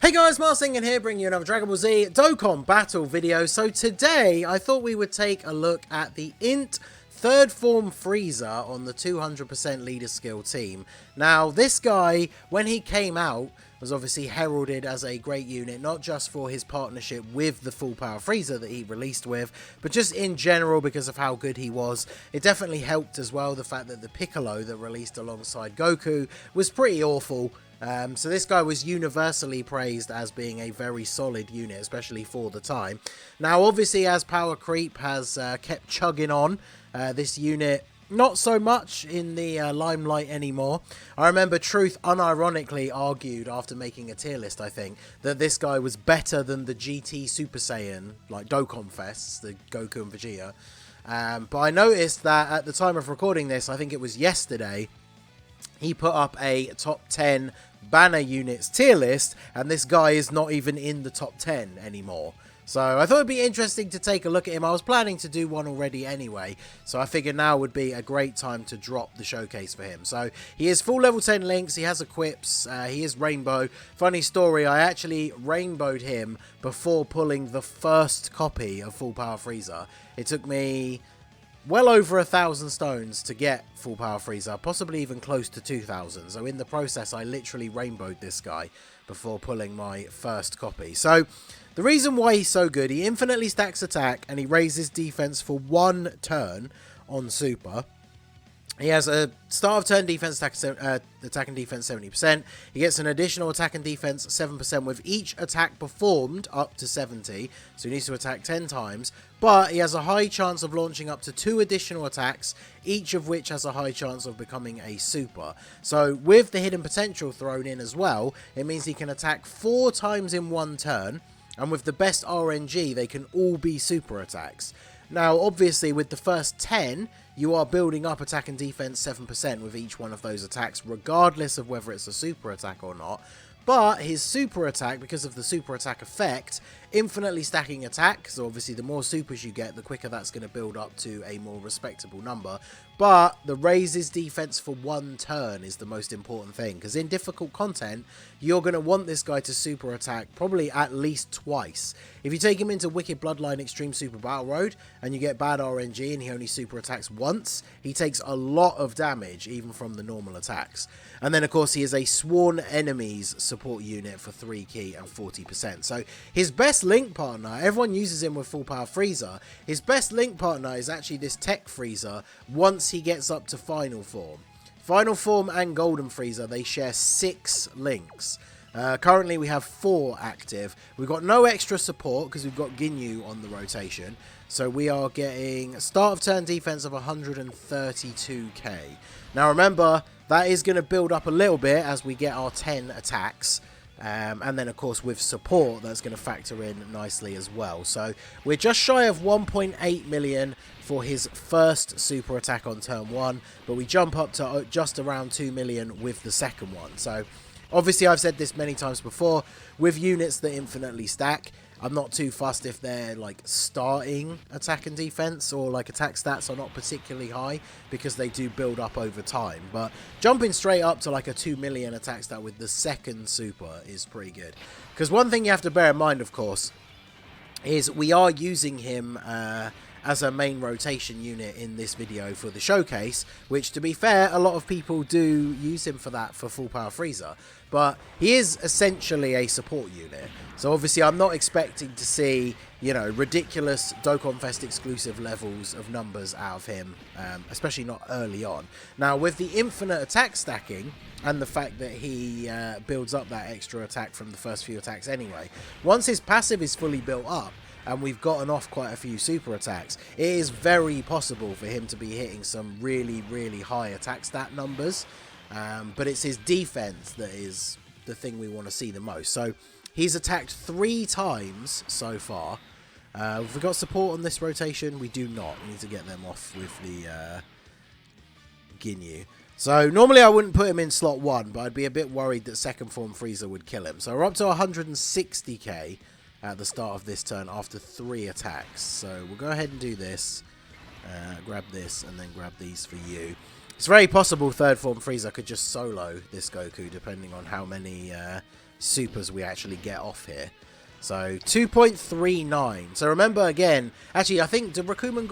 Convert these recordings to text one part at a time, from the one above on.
Hey guys, Marsingen here, bringing you another Dragon Ball Z Dokkan battle video. So today, I thought we would take a look at the INT third form Frieza on the 200% leader skill team. Now, this guy, when he came out, was obviously heralded as a great unit, not just for his partnership with the full power Frieza that he released with, but just in general because of how good he was. It definitely helped as well, the fact that the Piccolo that released alongside Goku was pretty awful. So this guy was universally praised as being a very solid unit, especially for the time. Now, obviously, as power creep has kept chugging on, this unit not so much in the limelight anymore. I remember Truth unironically argued after making a tier list, I think, that this guy was better than the GT Super Saiyan, like Dokkan Fests, the Goku and Vegeta. But I noticed that at the time of recording this, I think it was yesterday, he put up a top 10 banner units tier list, and this guy is not even in the top 10 anymore. So I thought it'd be interesting to take a look at him. I was planning to do one already anyway, so I figured now would be a great time to drop the showcase for him. So he is full level 10 links, he has equips, he is rainbow. Funny story, I actually rainbowed him before pulling the first copy of Full Power Frieza. It took me well over 1,000 stones to get Full Power Frieza, possibly even close to 2,000. So in the process, I literally rainbowed this guy before pulling my first copy. So the reason why he's so good, he infinitely stacks attack and he raises defense for 1 turn on Super. He has a start of turn defense, attack and defense 70%. He gets an additional attack and defense 7% with each attack performed up to 70. So he needs to attack 10 times. But he has a high chance of launching up to 2 additional attacks, each of which has a high chance of becoming a super. So with the hidden potential thrown in as well, it means he can attack 4 times in 1 turn. And with the best RNG, they can all be super attacks. Now, obviously, with the first 10, you are building up attack and defense 7% with each one of those attacks, regardless of whether it's a super attack or not. But his super attack, because of the super attack effect, infinitely stacking attack, so obviously the more supers you get, the quicker that's going to build up to a more respectable number. But the raises defense for 1 turn is the most important thing, because in difficult content, you're going to want this guy to super attack probably at least twice. If you take him into Wicked Bloodline Extreme Super Battle Road, and you get bad RNG and he only super attacks once, he takes a lot of damage, even from the normal attacks. And then, of course, he is a Sworn Enemies support unit for 3 key and 40%. So his best link partner, everyone uses him with Full Power Frieza. His best link partner is actually this Tech Frieza once he gets up to Final Form. Final Form and Golden Frieza, they share 6 links. Currently we have 4 active. We've got no extra support because we've got Ginyu on the rotation. So we are getting start of turn defense of 132k. Now remember, that is going to build up a little bit as we get our 10 attacks. And then, of course, with support, that's going to factor in nicely as well. So we're just shy of 1.8 million for his first super attack on turn 1. But we jump up to just around 2 million with the second one. So obviously, I've said this many times before, with units that infinitely stack, I'm not too fussed if they're like starting attack and defense or like attack stats are not particularly high because they do build up over time. But jumping straight up to like a 2 million attack stat with the second super is pretty good. Because one thing you have to bear in mind, of course, is we are using him as a main rotation unit in this video for the showcase, which, to be fair, a lot of people do use him for that for Full Power Frieza. But he is essentially a support unit. So obviously I'm not expecting to see, you know, ridiculous Dokkan Fest exclusive levels of numbers out of him, especially not early on. Now, with the infinite attack stacking, and the fact that he builds up that extra attack from the first few attacks anyway, once his passive is fully built up, and we've gotten off quite a few super attacks, it is very possible for him to be hitting some really, really high attack stat numbers. But it's his defense that is the thing we want to see the most. So he's attacked 3 times so far. Have we got support on this rotation? We do not. We need to get them off with the Ginyu. So normally I wouldn't put him in slot 1, but I'd be a bit worried that second form Frieza would kill him. So we're up to 160k at the start of this turn after 3 attacks. So we'll go ahead and do this. Grab this and then grab these for you. It's very possible third form Frieza could just solo this Goku, depending on how many supers we actually get off here. So 2.39. So remember again, actually I think, did Rakuman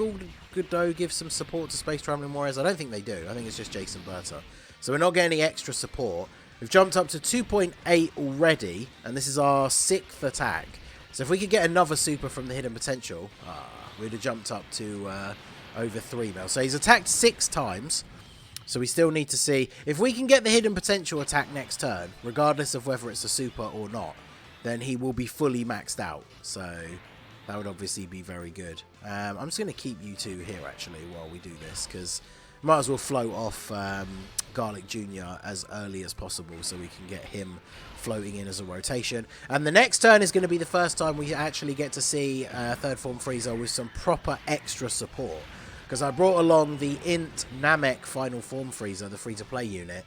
Gudo give some support to Space Traveling Warriors? I don't think they do. I think it's just Jason Berta. So we're not getting any extra support. We've jumped up to 2.8 already, and this is our 6th attack. So if we could get another super from the Hidden Potential, we'd have jumped up to over 3 mil. So he's attacked 6 times. So we still need to see if we can get the Hidden Potential attack next turn, regardless of whether it's a super or not, then he will be fully maxed out. So that would obviously be very good. I'm just going to keep you two here actually while we do this, because might as well float off Garlic Jr. as early as possible so we can get him floating in as a rotation. And the next turn is going to be the first time we actually get to see Third Form Frieza with some proper extra support. Because I brought along the INT Namek Final Form Frieza, the free-to-play unit,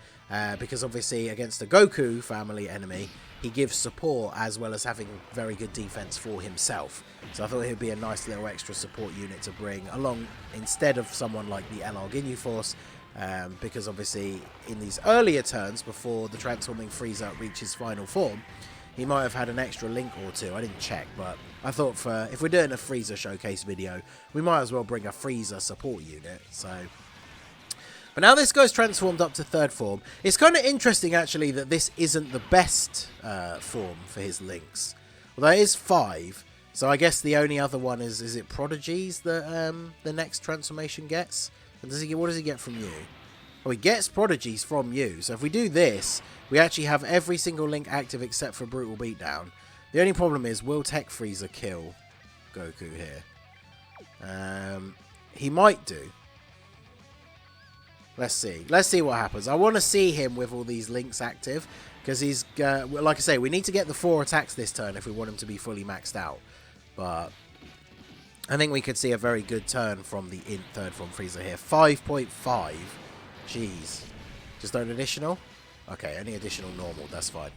because obviously against the Goku family enemy, he gives support as well as having very good defense for himself. So I thought it would be a nice little extra support unit to bring along instead of someone like the LR Ginyu Force, because obviously in these earlier turns before the transforming Frieza reaches final form, he might have had an extra link or two. I didn't check, but I thought if we're doing a Frieza showcase video, we might as well bring a Frieza support unit. So, but now this guy's transformed up to third form. It's kind of interesting actually that this isn't the best form for his links. Well, there is 5, so I guess the only other one is it Prodigies that the next transformation gets? And what does he get from you? Well, he gets Prodigies from you. So if we do this, we actually have every single link active except for Brutal Beatdown. The only problem is, will Tech Frieza kill Goku here? He might do. Let's see. Let's see what happens. I want to see him with all these links active, because he's, like I say, we need to get the 4 attacks this turn if we want him to be fully maxed out. But I think we could see a very good turn from the INT Third Form Frieza here. 5.5. Jeez. Just an additional? Okay, only additional normal. That's fine.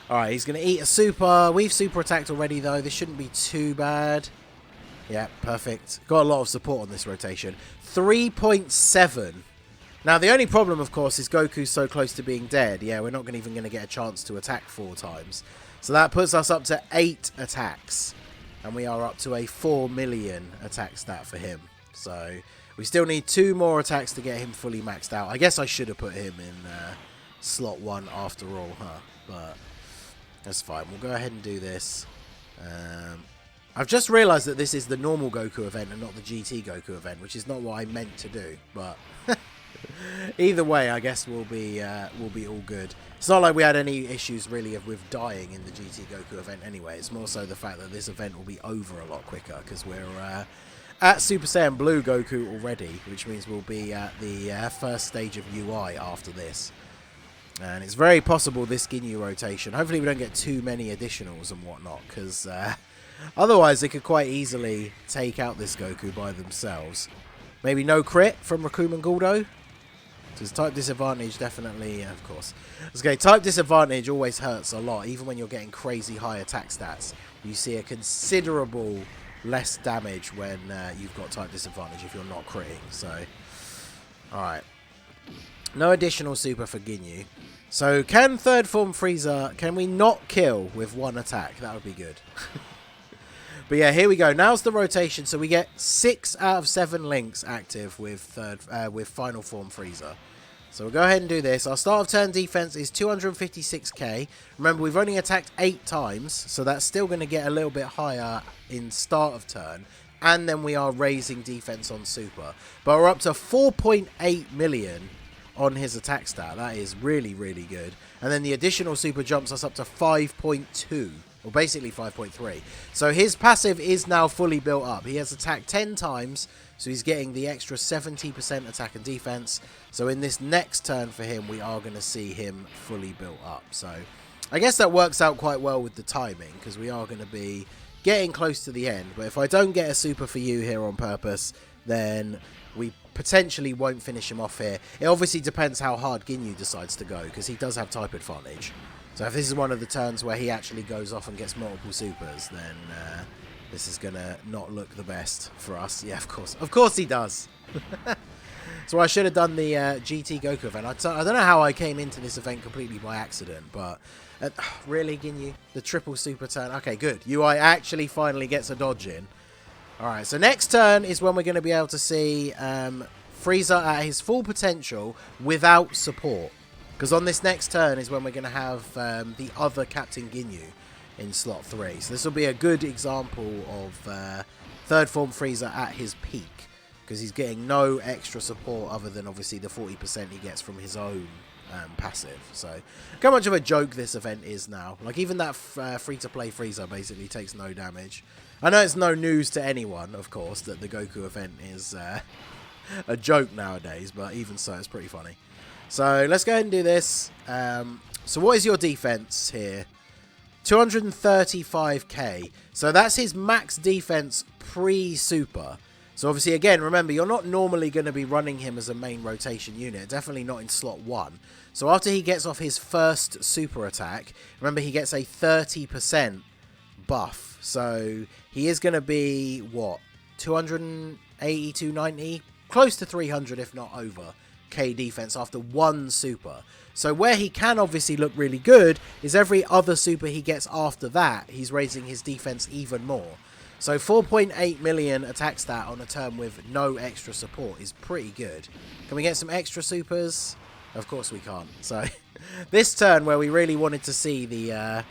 Alright, he's going to eat a super. We've super attacked already, though. This shouldn't be too bad. Yeah, perfect. Got a lot of support on this rotation. 3.7. Now, the only problem, of course, is Goku's so close to being dead. Yeah, we're not even going to get a chance to attack 4 times. So that puts us up to 8 attacks. And we are up to a 4 million attack stat for him. So we still need 2 more attacks to get him fully maxed out. I guess I should have put him in slot 1 after all, huh? But that's fine. We'll go ahead and do this. I've just realised that this is the normal Goku event and not the GT Goku event, which is not what I meant to do. But either way, I guess we'll be all good. It's not like we had any issues really with dying in the GT Goku event anyway. It's more so the fact that this event will be over a lot quicker because we're at Super Saiyan Blue Goku already, which means we'll be at the first stage of UI after this. And it's very possible this Ginyu rotation, hopefully we don't get too many additionals and whatnot, because otherwise they could quite easily take out this Goku by themselves. Maybe no crit from Rakuman Gudo. Because type disadvantage definitely, of course. Okay, type disadvantage always hurts a lot, even when you're getting crazy high attack stats. You see a considerable less damage when you've got type disadvantage if you're not critting. So, alright. No additional super for Ginyu. So, can Third Form Frieza, can we not kill with 1 attack? That would be good. But yeah, here we go. Now's the rotation. So we get 6 out of 7 links active with Final Form Frieza. So we'll go ahead and do this. Our start of turn defense is 256k. Remember, we've only attacked 8 times, so that's still going to get a little bit higher in start of turn. And then we are raising defense on super. But we're up to 4.8 million on his attack stat. That is really, really good. And then the additional super jumps us up to 5.2. Well, basically 5.3. So his passive is now fully built up. He has attacked 10 times, so he's getting the extra 70% attack and defense. So in this next turn for him, we are going to see him fully built up. So I guess that works out quite well with the timing, because we are going to be getting close to the end. But if I don't get a super for you here on purpose, then we potentially won't finish him off here. It obviously depends how hard Ginyu decides to go, because he does have type advantage. So if this is one of the turns where he actually goes off and gets multiple supers, then this is going to not look the best for us. Yeah, of course. Of course he does. So I should have done the GT Goku event. I don't know how I came into this event completely by accident, but Really, Ginyu? The triple super turn. Okay, good. UI actually finally gets a dodge in. Alright, so next turn is when we're going to be able to see Frieza at his full potential without support. Because on this next turn is when we're going to have the other Captain Ginyu in slot 3. So this will be a good example of third form Frieza at his peak. Because he's getting no extra support other than obviously the 40% he gets from his own passive. So look how much of a joke this event is now. Like even that free-to-play Frieza basically takes no damage. I know it's no news to anyone, of course, that the Goku event is a joke nowadays, but even so, it's pretty funny. So let's go ahead and do this. So what is your defense here? 235k. So that's his max defense pre-super. So obviously, again, remember, you're not normally going to be running him as a main rotation unit. Definitely not in slot 1. So after he gets off his first super attack, remember, he gets a 30% buff. So he is going to be, what, 280, 290? Close to 300, if not over, K defense after one super. So where he can obviously look really good is every other super he gets after that, he's raising his defense even more. So 4.8 million attack stat on a turn with no extra support is pretty good. Can we get some extra supers? Of course we can't. So this turn where we really wanted to see the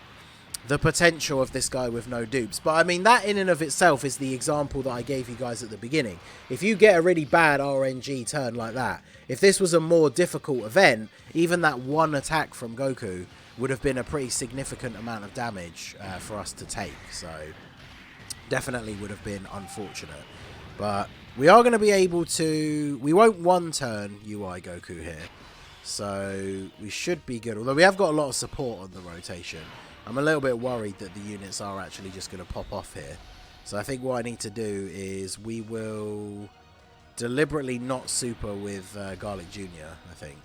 potential of this guy with no dupes. But I mean, that in and of itself is the example that I gave you guys at the beginning. If you get a really bad RNG turn like that, if this was a more difficult event, even that one attack from Goku would have been a pretty significant amount of damage for us to take. So definitely would have been unfortunate. But we are going to be able to... We won't one-turn UI Goku here. So we should be good. Although we have got a lot of support on the rotation. I'm a little bit worried that the units are actually just going to pop off here. So I think what I need to do is we will deliberately not super with Garlic Jr., I think.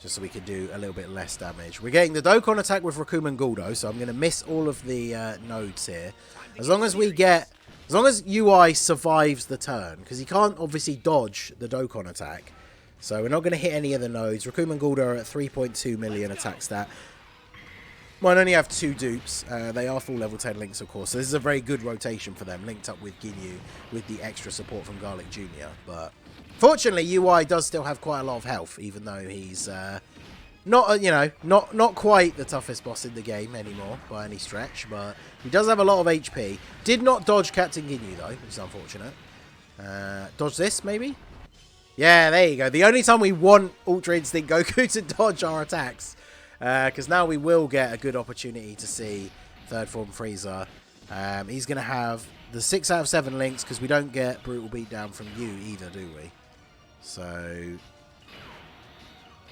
Just so we can do a little bit less damage. We're getting the Dokkan attack with Rikuman Guldo, so I'm going to miss all of the nodes here. As long as we get... As long as UI survives the turn, because he can't obviously dodge the Dokkan attack. So we're not going to hit any of the nodes. Rikuman Guldo are at 3.2 million attack stat. Mine only have 2 dupes. They are full level 10 links, of course. So this is a very good rotation for them, linked up with Ginyu, with the extra support from Garlic Jr. But fortunately, UI does still have quite a lot of health, even though he's not, you know, not quite the toughest boss in the game anymore by any stretch. But he does have a lot of HP. Did not dodge Captain Ginyu though, which is unfortunate. Dodge this maybe. Yeah, there you go. The only time we want Ultra Instinct Goku to dodge our attacks. Because now we will get a good opportunity to see third form Frieza. He's going to have the 6 out of 7 links because we don't get Brutal Beatdown from you either, do we? So,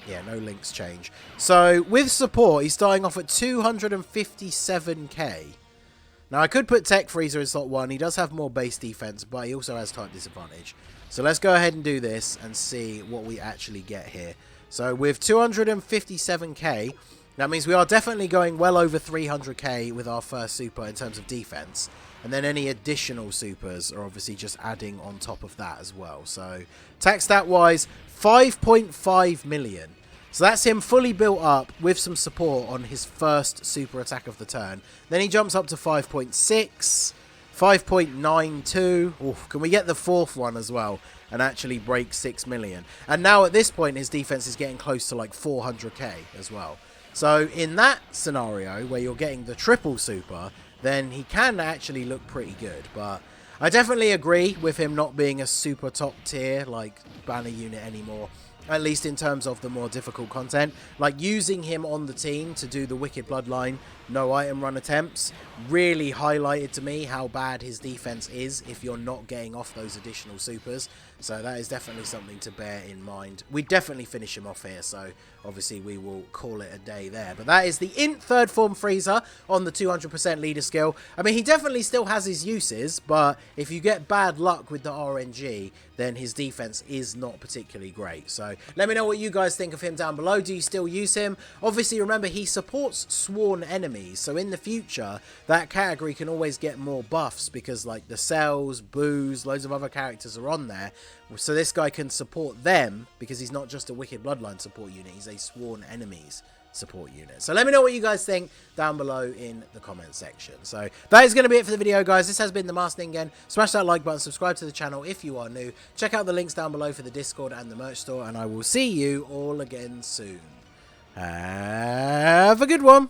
yeah, no links change. So, with support, he's starting off at 257k. Now, I could put Tech Frieza in slot 1. He does have more base defense, but he also has type disadvantage. So, let's go ahead and do this and see what we actually get here. So with 257k, that means we are definitely going well over 300k with our first super in terms of defense. And then any additional supers are obviously just adding on top of that as well. So attack stat wise, 5.5 million. So that's him fully built up with some support on his first super attack of the turn. Then he jumps up to 5.6, 5.92. Oof, can we get the 4th one as well? And actually break 6 million. And now at this point, his defense is getting close to like 400k as well. So in that scenario, where you're getting the triple super, then he can actually look pretty good. But I definitely agree with him not being a super top tier, like, banner unit anymore. At least in terms of the more difficult content. Like, using him on the team to do the Wicked Bloodline no item run attempts really highlighted to me how bad his defense is if you're not getting off those additional supers. So that is definitely something to bear in mind. We definitely finish him off here, so obviously we will call it a day there. But that is the INT third form Frieza on the 200% leader skill. I mean, he definitely still has his uses, but if you get bad luck with the RNG, then his defense is not particularly great. So let me know what you guys think of him down below. Do you still use him? Obviously, remember, he supports sworn enemies. So in the future, that category can always get more buffs because, like, the Cells, Boos, loads of other characters are on there. So this guy can support them because he's not just a Wicked Bloodline support unit. He's a sworn enemies support unit. So let me know what you guys think down below in the comment section. So that is going to be it for the video, guys. This has been the Master Ningen. Smash that like button, subscribe to the channel if you are new. Check out the links down below for the Discord and the merch store, and I will see you all again soon. Have a good one.